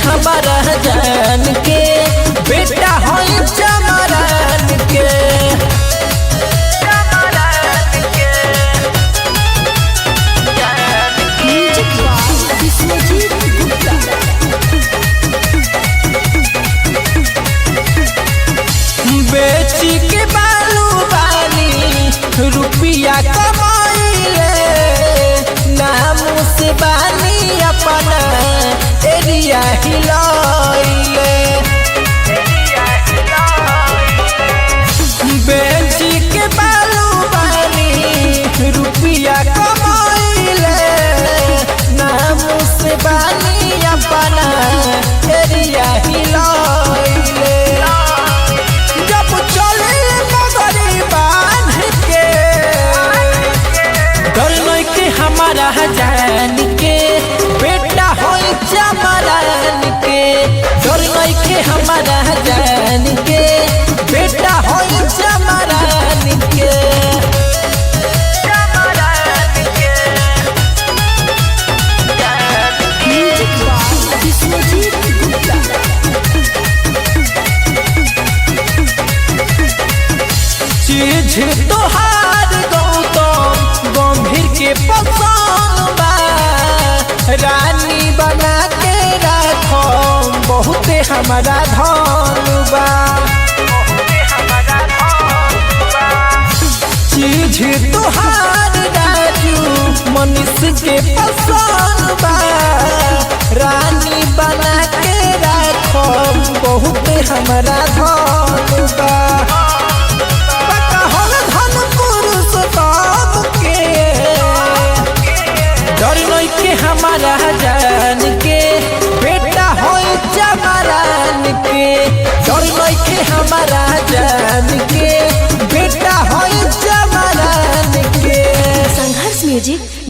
हमारा जान के बेटा हो चमरान के। बेची के बालू बानी रुपया कमाइले नाम से बानी अपना एरिया हिलाइले। बेची के बालू बानी रुपया कमाइले नाम से बानी अपना एरिया हिलाइले। जब चले मगरी बांध के डर नहीं के हमारा जान के बेटा हो चमरान के। डर नहीं के हमारा जान के बेटा हो चमरान के। चीज तोहार गौतम गंभीर के पसंद बा रानी बना के रखो बहुते हमारा धन बा। चीज तोहार राजू मनीष के पसंद बा रानी बना के रखो बहुते हमारा धन बा। डर नहीं के हमारा जान के बेटा हो चमरान के। डर नहीं के हमारा जान के बेटा हो चमरान के। संघर्ष म्यूजिक।